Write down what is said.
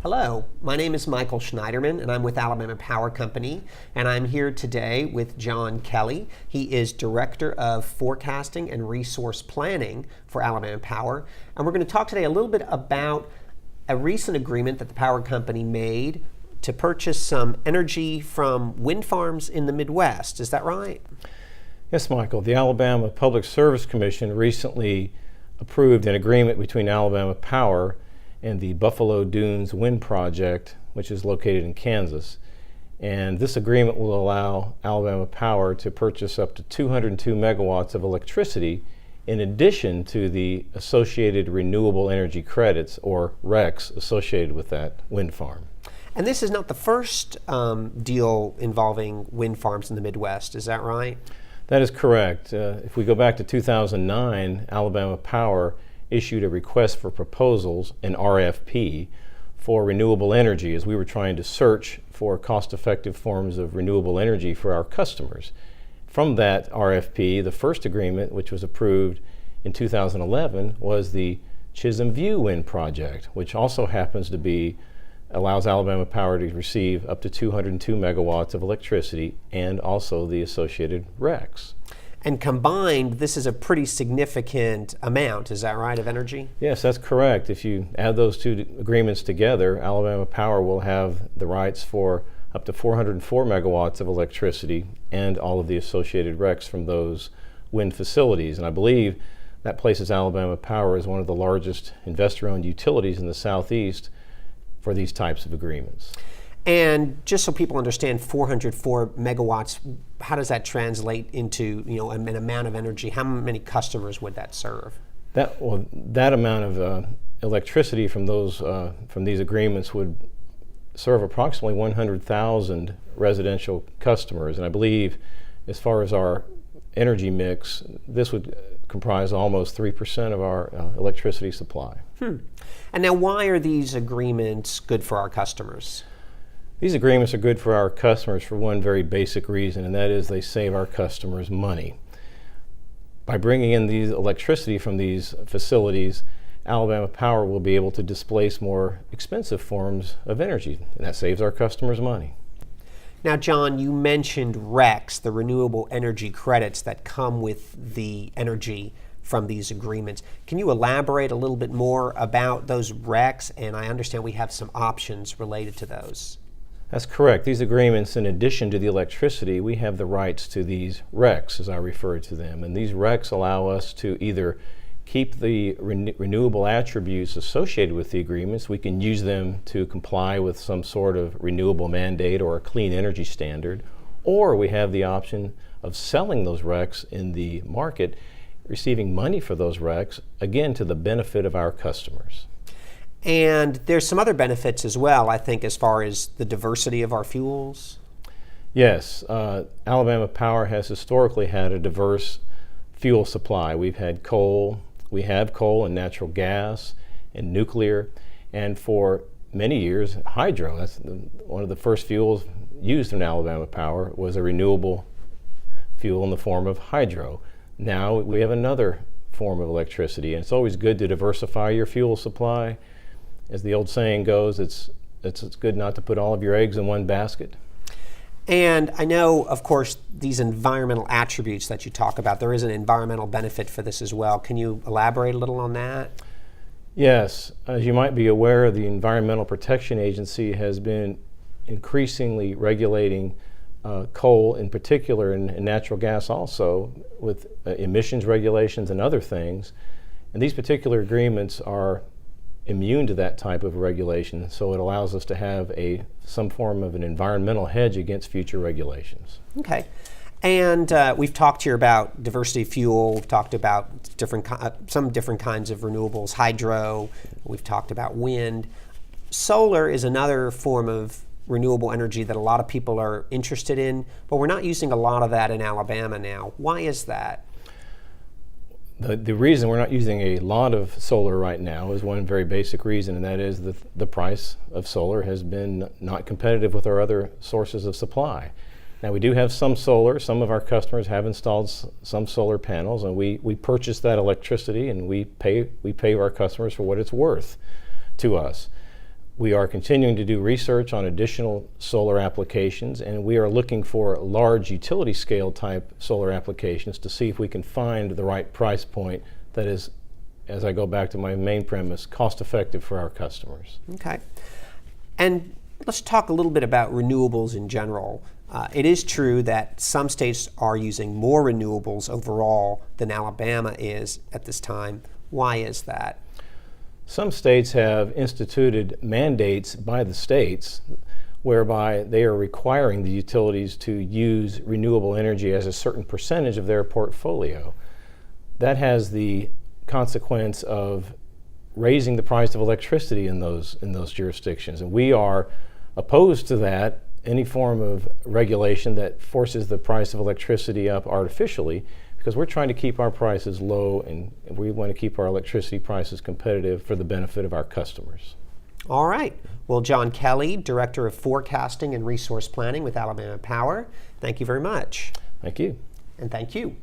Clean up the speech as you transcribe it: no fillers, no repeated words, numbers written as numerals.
Hello, my name is Michael Schneiderman and I'm with Alabama Power Company, and I'm here today with John Kelly. He is Director of Forecasting and Resource Planning for Alabama Power, and we're going to talk today a little bit about a recent agreement that the power company made to purchase some energy from wind farms in the Midwest. Is that right? Yes, Michael. The Alabama Public Service Commission recently approved an agreement between Alabama Power and the Buffalo Dunes Wind Project, which is located in Kansas. And this agreement will allow Alabama Power to purchase up to 202 megawatts of electricity in addition to the associated renewable energy credits, or RECs, associated with that wind farm. And this is not the first deal involving wind farms in the Midwest, is that right? That is correct. If we go back to 2009, Alabama Power issued a request for proposals, an RFP, for renewable energy as we were trying to search for cost-effective forms of renewable energy for our customers. From that RFP, the first agreement, which was approved in 2011, was the Chisholm View Wind Project, which also happens to allows Alabama Power to receive up to 202 megawatts of electricity and also the associated RECs. And combined, this is a pretty significant amount, is that right, of energy? Yes, that's correct. If you add those two agreements together, Alabama Power will have the rights for up to 404 megawatts of electricity and all of the associated RECs from those wind facilities. And I believe that places Alabama Power as one of the largest investor-owned utilities in the Southeast for these types of agreements. And just so people understand, 404 megawatts, how does that translate into an amount of energy? How many customers would that serve? That amount of electricity from these agreements would serve approximately 100,000 residential customers. And I believe, as far as our energy mix, this would comprise almost 3% of our electricity supply. And now, why are these agreements good for our customers? These agreements are good for our customers for one very basic reason, and that is they save our customers money. By bringing in the electricity from these facilities, Alabama Power will be able to displace more expensive forms of energy, and that saves our customers money. Now, John, you mentioned RECs, the renewable energy credits that come with the energy from these agreements. Can you elaborate a little bit more about those RECs? And I understand we have some options related to those. That's correct. These agreements, in addition to the electricity, we have the rights to these RECs, as I refer to them. And these RECs allow us to either keep the renewable attributes associated with the agreements. We can use them to comply with some sort of renewable mandate or a clean energy standard, or we have the option of selling those RECs in the market, receiving money for those RECs, again, to the benefit of our customers. And there's some other benefits as well, I think, as far as the diversity of our fuels. Yes, Alabama Power has historically had a diverse fuel supply. We have coal and natural gas and nuclear, and for many years, hydro. That's one of the first fuels used in Alabama Power was a renewable fuel in the form of hydro. Now we have another form of electricity, and it's always good to diversify your fuel supply. As the old saying goes, it's good not to put all of your eggs in one basket. And I know, of course, these environmental attributes that you talk about, there is an environmental benefit for this as well. Can you elaborate a little on that? Yes. As you might be aware, the Environmental Protection Agency has been increasingly regulating coal in particular, and natural gas also, with emissions regulations and other things. And these particular agreements are immune to that type of regulation, so it allows us to have some form of an environmental hedge against future regulations. Okay. And we've talked here about diversity of fuel. We've talked about some different kinds of renewables, hydro. We've talked about wind. Solar is another form of renewable energy that a lot of people are interested in, but we're not using a lot of that in Alabama now. Why is that? The reason we're not using a lot of solar right now is one very basic reason, and that is the price of solar has been not competitive with our other sources of supply. Now, we do have some solar. Some of our customers have installed some solar panels, and we purchase that electricity and we pay our customers for what it's worth to us. We are continuing to do research on additional solar applications, and we are looking for large utility scale type solar applications to see if we can find the right price point that is, as I go back to my main premise, cost effective for our customers. Okay. And let's talk a little bit about renewables in general. It is true that some states are using more renewables overall than Alabama is at this time. Why is that? Some states have instituted mandates by the states whereby they are requiring the utilities to use renewable energy as a certain percentage of their portfolio. That has the consequence of raising the price of electricity in those jurisdictions. And we are opposed to that, any form of regulation that forces the price of electricity up artificially, because we're trying to keep our prices low and we want to keep our electricity prices competitive for the benefit of our customers. All right. Well, John Kelly, Director of Forecasting and Resource Planning with Alabama Power, thank you very much. Thank you. And thank you.